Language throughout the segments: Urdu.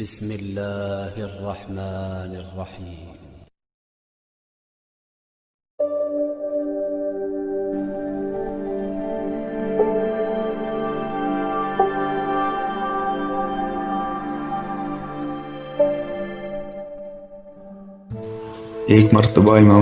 بسم الله الرحمن الرحيم. ایک مرتبہ امام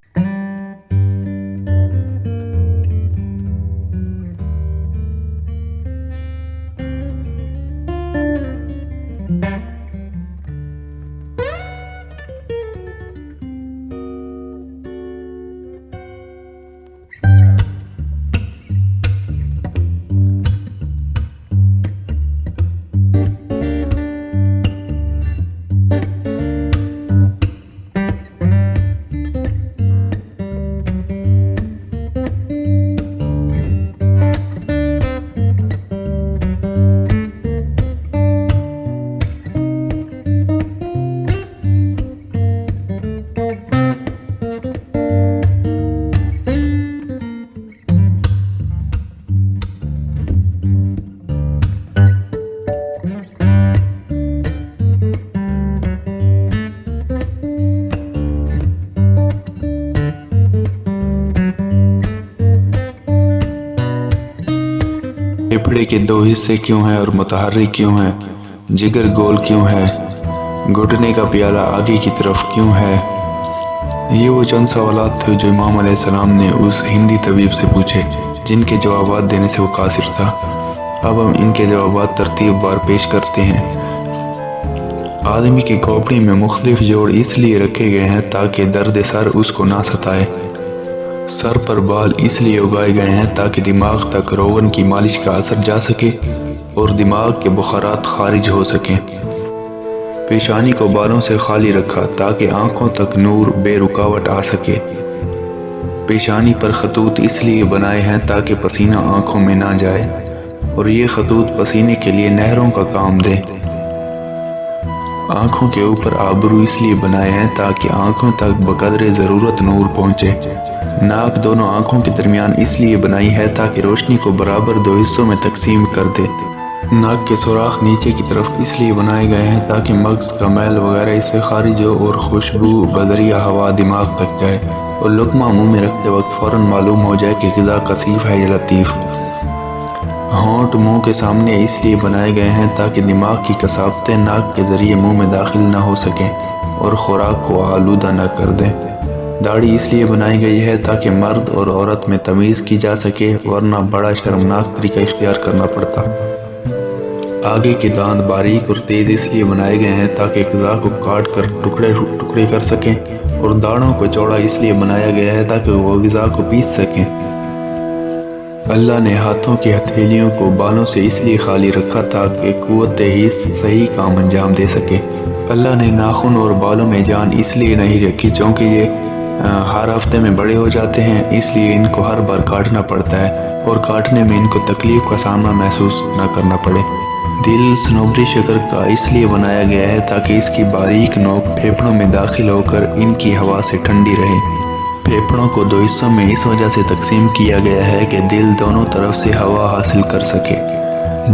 پھیپھڑے کے دو حصے کیوں ہیں اور متحرک کیوں ہیں؟ جگر گول کیوں ہے؟ گھٹنے کا پیالہ آگے کی طرف کیوں ہے؟ یہ وہ چند سوالات تھے جو امام علیہ السلام نے اس ہندی طبیب سے پوچھے جن کے جوابات دینے سے وہ قاصر تھا۔ اب ہم ان کے جوابات ترتیب وار پیش کرتے ہیں۔ آدمی کے کھوپڑی میں مختلف جوڑ اس لیے رکھے گئے ہیں تاکہ درد سر اس کو نہ ستائے۔ سر پر بال اس لیے اگائے گئے ہیں تاکہ دماغ تک روغن کی مالش کا اثر جا سکے اور دماغ کے بخارات خارج ہو سکیں۔ پیشانی کو بالوں سے خالی رکھا تاکہ آنکھوں تک نور بے رکاوٹ آ سکے۔ پیشانی پر خطوط اس لیے بنائے ہیں تاکہ پسینہ آنکھوں میں نہ جائے اور یہ خطوط پسینے کے لیے نہروں کا کام دے۔ آنکھوں کے اوپر آبرو اس لیے بنائے ہیں تاکہ آنکھوں تک بقدر ضرورت نور پہنچے۔ ناک دونوں آنکھوں کے درمیان اس لیے بنائی ہے تاکہ روشنی کو برابر دو حصوں میں تقسیم کر دے۔ ناک کے سوراخ نیچے کی طرف اس لیے بنائے گئے ہیں تاکہ مغز کا میل وغیرہ اس سے خارج ہو اور خوشبو بذریعہ ہوا دماغ تک جائے اور لقمہ منہ میں رکھتے وقت فوراً معلوم ہو جائے کہ غذا کثیف ہے یا لطیف۔ ہونٹ منہ کے سامنے اس لیے بنائے گئے ہیں تاکہ دماغ کی کثافتیں ناک کے ذریعے منہ میں داخل نہ ہو سکیں اور خوراک کو آلودہ نہ کر دیں۔ داڑھی اس لیے بنائی گئی ہے تاکہ مرد اور عورت میں تمیز کی جا سکے ورنہ بڑا شرمناک طریقہ اختیار کرنا پڑتا۔ آگے کے دانت باریک اور تیز اس لیے بنائے گئے ہیں تاکہ غذا کو کاٹ کر ٹکڑے کر سکیں اور داڑھوں کو چوڑا اس لیے بنایا گیا ہے تاکہ وہ غذا کو پیس سکیں۔ اللہ نے ہاتھوں کی ہتھیلیوں کو بالوں سے اس لیے خالی رکھا تاکہ قوت حس صحیح کام انجام دے سکے۔ اللہ نے ناخن اور بالوں میں جان اس لیے نہیں رکھی چونکہ یہ ہر ہفتے میں بڑے ہو جاتے ہیں، اس لیے ان کو ہر بار کاٹنا پڑتا ہے اور کاٹنے میں ان کو تکلیف کا سامنا محسوس نہ کرنا پڑے۔ دل صنوبری شکر کا اس لیے بنایا گیا ہے تاکہ اس کی باریک نوک پھیپھڑوں میں داخل ہو کر ان کی ہوا سے ٹھنڈی رہے۔ پھیپھڑوں کو دو حصوں میں اس وجہ سے تقسیم کیا گیا ہے کہ دل دونوں طرف سے ہوا حاصل کر سکے۔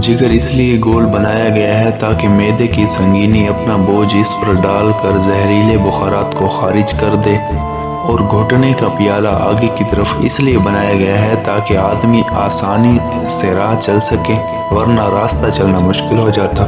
جگر اس لیے گول بنایا گیا ہے تاکہ معدے کی سنگینی اپنا بوجھ اس پر ڈال کر زہریلے بخارات کو خارج کر دے، اور گھٹنے کا پیالہ آگے کی طرف اس لیے بنایا گیا ہے تاکہ آدمی آسانی سے راہ چل سکے ورنہ راستہ چلنا مشکل ہو جاتا۔